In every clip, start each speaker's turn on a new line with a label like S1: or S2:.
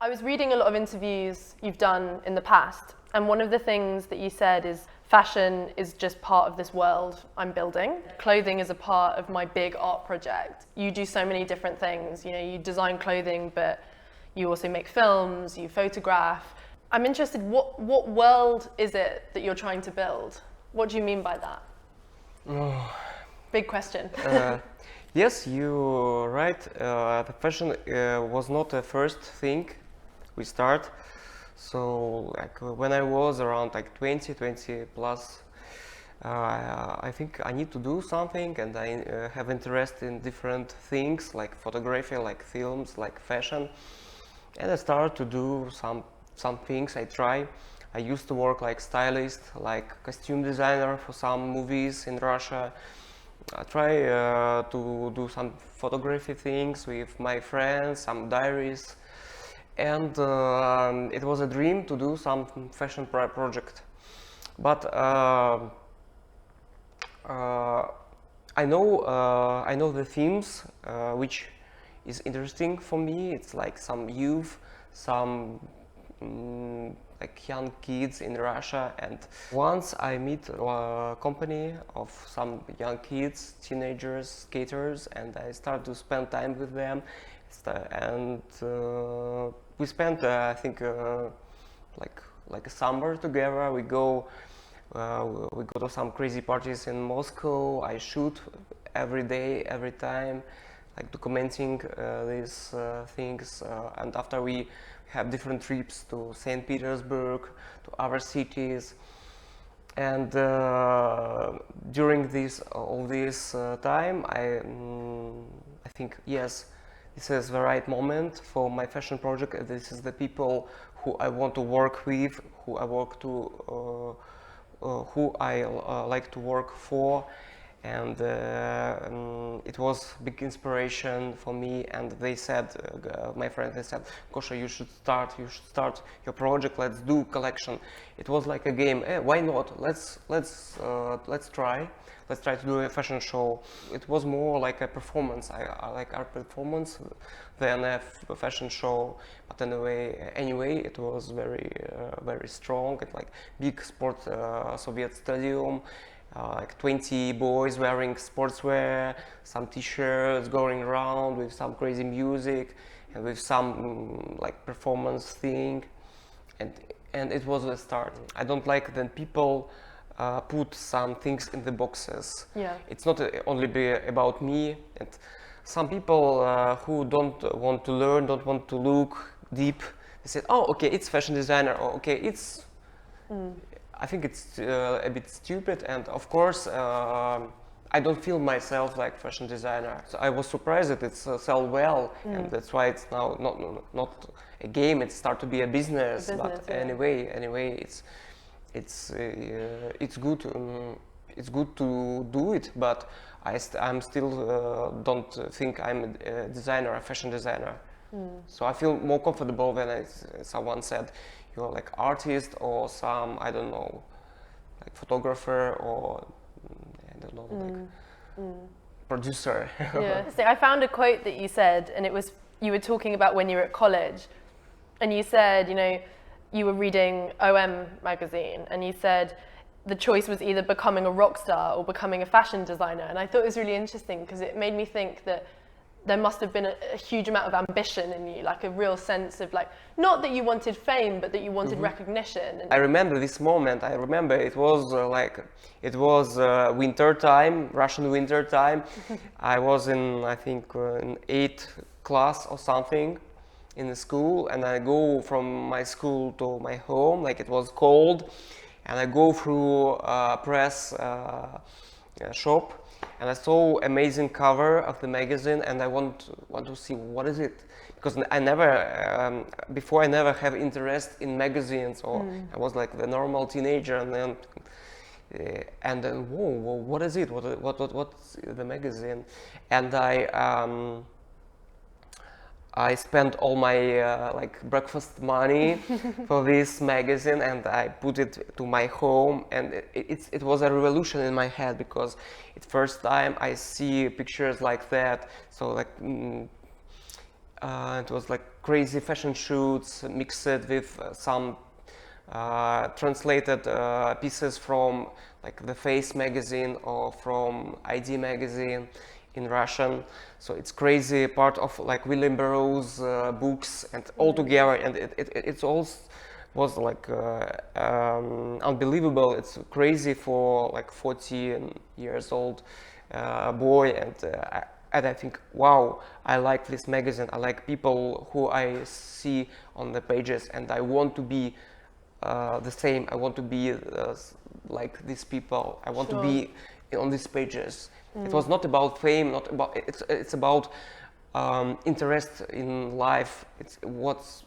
S1: I was reading a lot of interviews you've done in the past, and one of the things that you said is fashion is just part of this world I'm building. Clothing is a part of my big art project. You do so many different things. You know, you design clothing, but you also make films, you photograph. I'm interested, what world is it that you're trying to build? What do you mean by that? Big question.
S2: Yes, you're right. The fashion was not the first thing we start. So like when I was around like 20 plus, I think I need to do something, and I have interest in different things like photography, like films, like fashion. And I started to do some things. I used to work like stylist, like costume designer for some movies in Russia. I try to do some photography things with my friends, some diaries, and it was a dream to do some fashion project. But I know the themes which is interesting for me. It's like some youth, some like young kids in Russia, and once I meet a company of some young kids, teenagers, skaters, and I start to spend time with them, and we spent I think like a summer together. We go to some crazy parties in Moscow. I shoot every day, every time, like documenting these things, and after we have different trips to St. Petersburg, to other cities, and during all this time, I think yes, this is the right moment for my fashion project. This is the people who I want to work with, who I like to work for. And it was big inspiration for me. And they said, my friends, they said, Gosha, you should start your project. Let's do collection. It was like a game. Why not? Let's try. Let's try to do a fashion show. It was more like a performance. I like our performance than a fashion show. But anyway, it was very strong. It's like big sport Soviet stadium. Like 20 boys wearing sportswear, some t-shirts going around with some crazy music and with some like performance thing, and it was the start. I don't like when people put some things in the boxes.
S1: Yeah.
S2: It's not only about me, and some people who don't want to learn, don't want to look deep, they said, oh, okay, it's fashion designer, or okay, it's I think it's a bit stupid, and of course I don't feel myself like fashion designer. So I was surprised that it's sell well, and that's why it's now not a game. It start to be a business. But
S1: yeah.
S2: anyway, it's good. It's good to do it, but I'm still don't think I'm a designer, a fashion designer. So I feel more comfortable when someone said you're like artist or some, I don't know, like photographer or I don't know, like producer.
S1: Yeah. So I found a quote that you said, and it was, you were talking about when you were at college, and you said, you know, you were reading OM magazine, and you said the choice was either becoming a rock star or becoming a fashion designer. And I thought it was really interesting because it made me think that there must have been a huge amount of ambition in you, like a real sense of like, not that you wanted fame, but that you wanted recognition. And
S2: I remember this moment. I remember it was winter time, Russian winter time. I was in, I think, in 8th class or something in the school, and I go from my school to my home, like it was cold, and I go through a press shop. And I saw amazing cover of the magazine, and I want to see what is it, because I never before I never have interest in magazines, or I was like the normal teenager, and then whoa, what is it? What's the magazine? And I spent all my like breakfast money for this magazine, and I put it to my home, and it was a revolution in my head, because it's first time I see pictures like that. So like It was like crazy fashion shoots mixed with some translated pieces from like the Face magazine or from ID magazine in Russian. So it's crazy part of like William Burroughs books and all together, and it's all was like unbelievable. It's crazy for like 14 years old boy, and I think, wow, I like this magazine. I like people who I see on the pages, and I want to be the same. I want to be like these people. I want to be on these pages. It was not about fame. Not about. It's about interest in life. It's what's.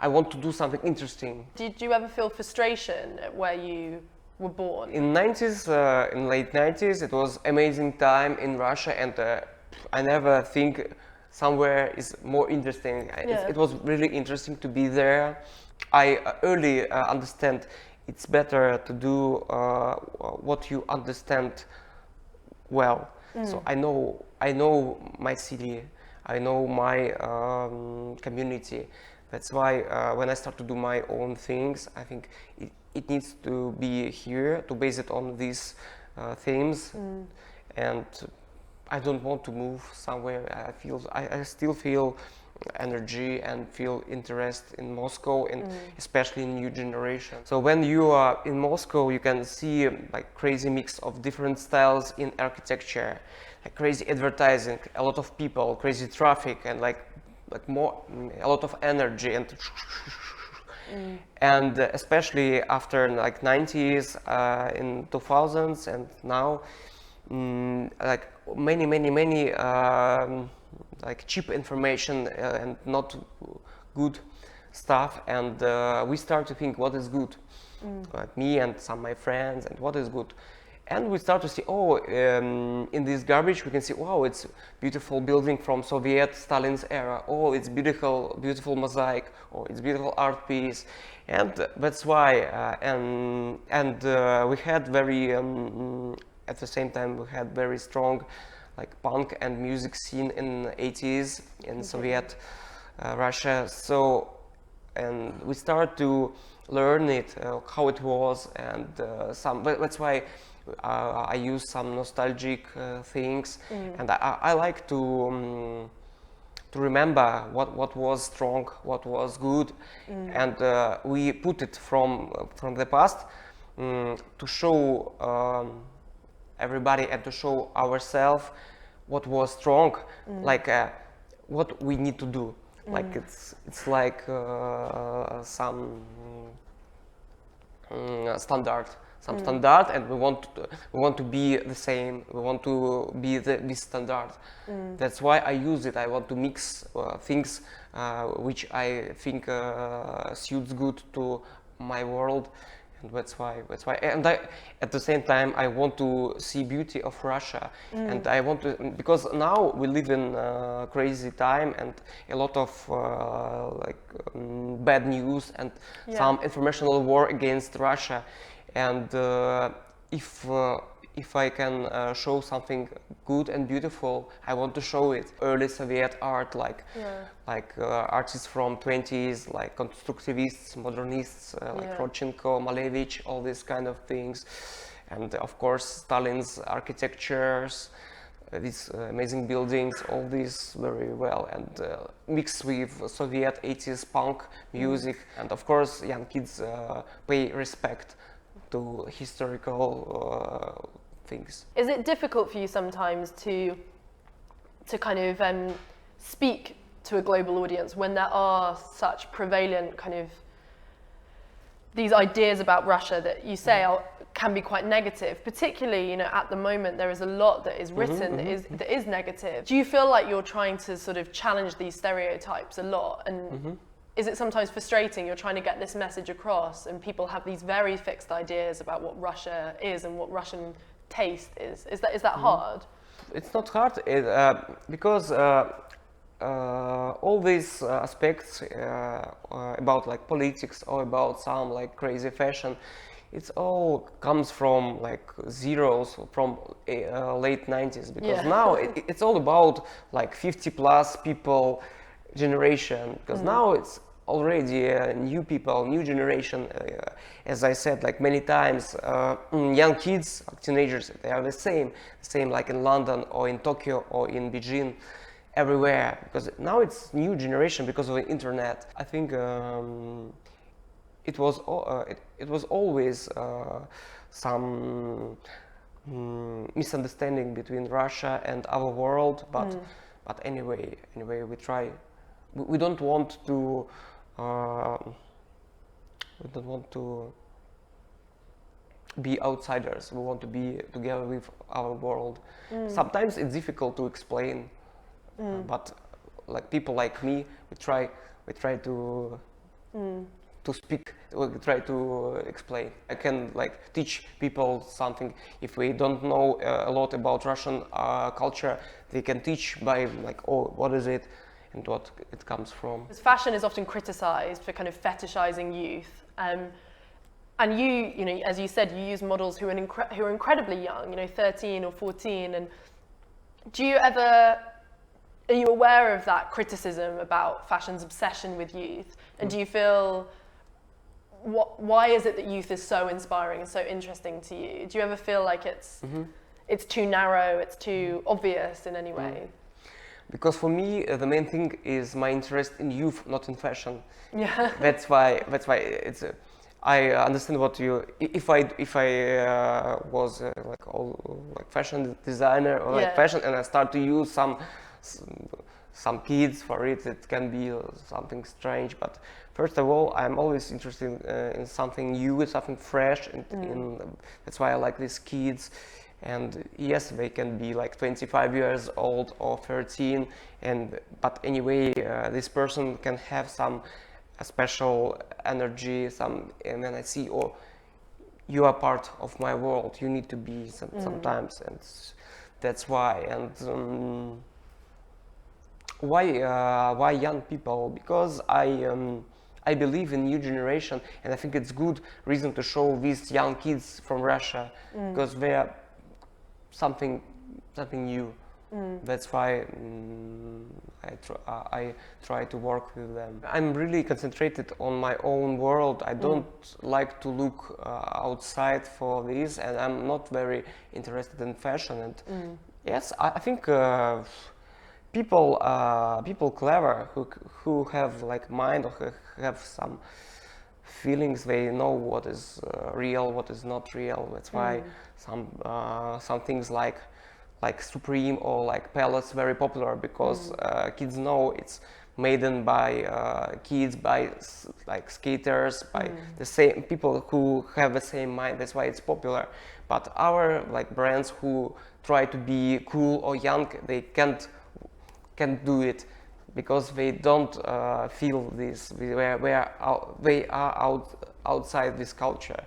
S2: I want to do something interesting.
S1: Did you ever feel frustration at where you were born?
S2: In late 90s, it was amazing time in Russia, and I never think somewhere is more interesting. It was really interesting to be there. I early understand it's better to do what you understand well. So I know my city, I know my community. That's why when I start to do my own things, I think it needs to be here, to base it on these themes, and I don't want to move somewhere. I still feel energy and feel interest in Moscow, and especially in new generation. So when you are in Moscow, you can see like crazy mix of different styles in architecture, like crazy advertising, a lot of people, crazy traffic, and like a lot of energy and especially after like 90s, in 2000s, and now like many like cheap information and not good stuff, and we start to think what is good, like me and some of my friends, and what is good. And we start to see, in this garbage we can see, wow, it's beautiful building from Soviet Stalin's era. Oh, it's beautiful mosaic. Oh, it's beautiful art piece, and that's why. And we had very, at the same time, we had very strong, like punk and music scene in the 80s in Soviet Russia. So, and we start to learn it, how it was, and that's why. I use some nostalgic things, and I like to remember what was strong, what was good, and we put it from the past to show everybody and to show ourselves what was strong, like what we need to do. Like it's like some standard. Standard, and we want to be the same. We want to be this standard. That's why I use it. I want to mix things which I think suits good to my world, and that's why. And at the same time, I want to see beauty of Russia, and I want to, because now we live in a crazy time and a lot of bad news and some informational war against Russia. And if I can show something good and beautiful, I want to show it. Early Soviet art, like artists from 20s, like constructivists, modernists, like Rodchenko, Malevich, all these kind of things, and of course Stalin's architectures, these amazing buildings, all these very well, and mixed with Soviet 80s punk music, and of course young kids pay respect to historical things.
S1: Is it difficult for you sometimes to kind of speak to a global audience when there are such prevalent kind of these ideas about Russia that you say can be quite negative, particularly at the moment there is a lot that is written that is negative. Do you feel like you're trying to sort of challenge these stereotypes a lot, and is it sometimes frustrating? You're trying to get this message across and people have these very fixed ideas about what Russia is and what Russian taste is. Is that hard?
S2: It's not hard because all these aspects about like politics or about some like crazy fashion, it's all comes from like zeros from late 90s, because now it's all about like 50 plus people generation, because now it's already new people, new generation. As I said, like many times, young kids, teenagers, they are the same like in London or in Tokyo or in Beijing, everywhere. Because now it's new generation because of the internet. I think it was always some misunderstanding between Russia and our world, but anyway we try. We don't want to be outsiders. We want to be together with our world. Sometimes it's difficult to explain, but like people like me, we try to speak. We try to explain. I can like teach people something. If we don't know a lot about Russian culture, they can teach by like, oh, what is it and what it comes from.
S1: Fashion is often criticized for kind of fetishizing youth. And you know, as you said, you use models who are incredibly young, you know, 13 or 14. And are you aware of that criticism about fashion's obsession with youth? And do you feel, why is it that youth is so inspiring and so interesting to you? Do you ever feel like it's too narrow, it's too obvious in any way?
S2: Because for me, the main thing is my interest in youth, not in fashion.
S1: Yeah.
S2: That's why it's. I understand what you. If I was like fashion designer or like fashion, and I start to use some kids for it, it can be something strange. But first of all, I'm always interested in something new, something fresh, and that's why I like these kids. And yes, they can be like 25 years old or 13, but anyway, this person can have some special energy. And then I see, oh, you are part of my world. You need to be sometimes, and that's why. And why young people? Because I believe in new generation, and I think it's good reason to show these young kids from Russia because they are something new. That's why I try to work with them. I'm really concentrated on my own world. I don't like to look outside for this, and I'm not very interested in fashion. And yes, I think people clever who have like mind or who have some feelings, they know what is real, what is not real. That's why some things like Supreme or like Palace very popular, because kids know it's made by kids, by like skaters, by the same people who have the same mind. That's why it's popular. But our like brands who try to be cool or young, they can't do it because they don't feel this. They are outside this culture.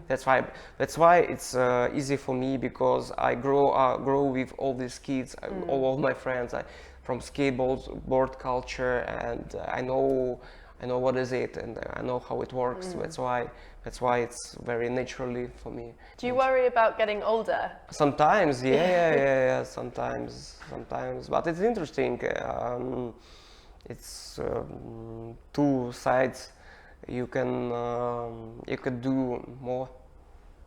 S2: That's why it's easy for me, because I grow with all these kids, all of my friends from skateboard culture, and I know what is it, and I know how it works. That's why it's very naturally for me.
S1: Do you worry about getting older?
S2: Sometimes, yeah. Sometimes, but it's interesting. It's two sides. You can do more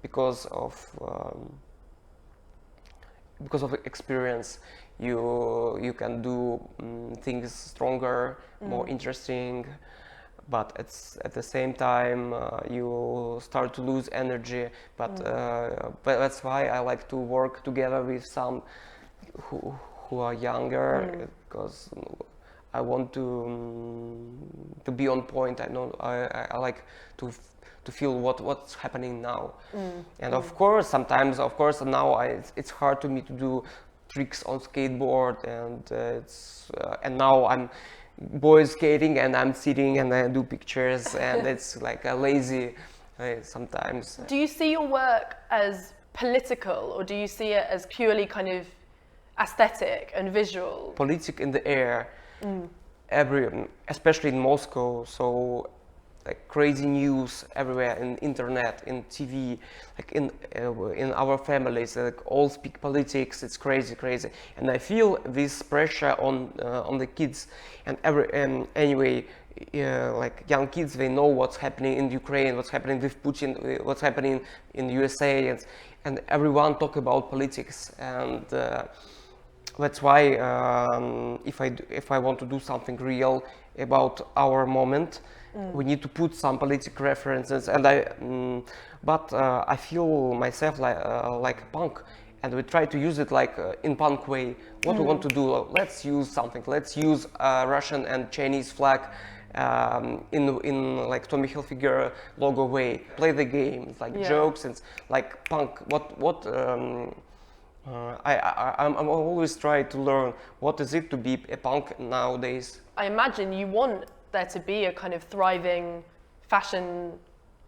S2: because of experience. You can do things stronger, more interesting, but at the same time you start to lose energy. But that's why I like to work together with some who are younger, because I want to be on point. I know I like to feel what's happening now. And of course, sometimes, now it's hard to me to do tricks on skateboard, and now I'm boys skating and I'm sitting and I do pictures, and it's like a lazy sometimes.
S1: Do you see your work as political, or do you see it as purely kind of aesthetic and visual?
S2: Politic in the air. Especially in Moscow. So like crazy news everywhere in internet, in TV, like in our families, like all speak politics. It's crazy, and I feel this pressure on the kids. And anyway, like young kids, they know what's happening in Ukraine, what's happening with Putin, what's happening in USA, and everyone talk about politics. And that's why if I want to do something real about our moment, we need to put some political references. And I feel myself like a punk, and we try to use it like in punk way. What we want to do? Let's use something. Let's use Russian and Chinese flag in like Tommy Hilfiger logo way. Play the game, like jokes and like punk. I'm always trying to learn what is it to be a punk nowadays.
S1: I imagine you want there to be a kind of thriving fashion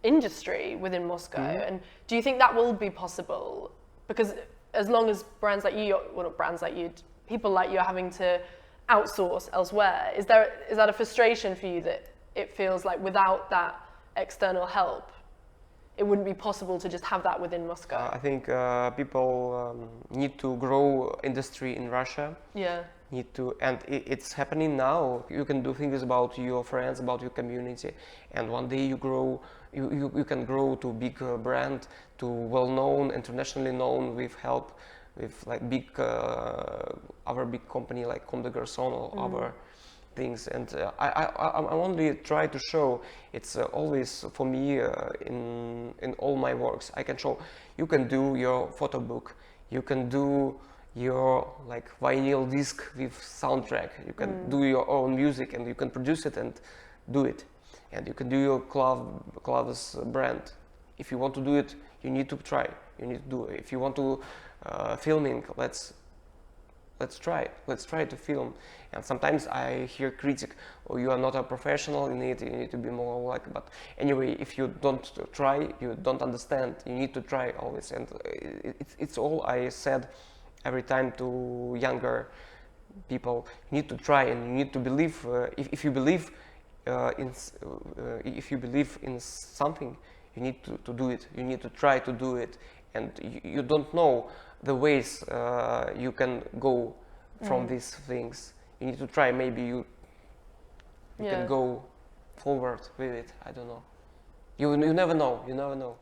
S1: industry within Moscow. And do you think that will be possible? Because as long as brands like you, well, not brands like you, people like you are having to outsource elsewhere, is that a frustration for you that it feels like without that external help, it wouldn't be possible to just have that within Moscow?
S2: I think people need to grow industry in Russia.
S1: Yeah.
S2: And it's happening now. You can do things about your friends, about your community, and one day you grow. You can grow to a big brand, to well-known, internationally known, with help, with like other big company like Comme des Garçons or other things. And I only try to show. It's always for me in all my works. I can show. You can do your photo book. You can do your like vinyl disc with soundtrack. You can do your own music, and you can produce it and do it. And you can do your clothes brand. If you want to do it, you need to try. You need to do it. If you want to filming, let's try. Let's try to film. And sometimes I hear critic, "Oh, you are not a professional. You need to be more like." But anyway, if you don't try, you don't understand. You need to try always. And it's all I said every time to younger people. You need to try, and you need to believe. If you believe if you believe in something, you need to do it. You need to try to do it. And you don't know the ways you can go from these things. You need to try. Maybe you can go forward with it. I don't know. You never know. You never know.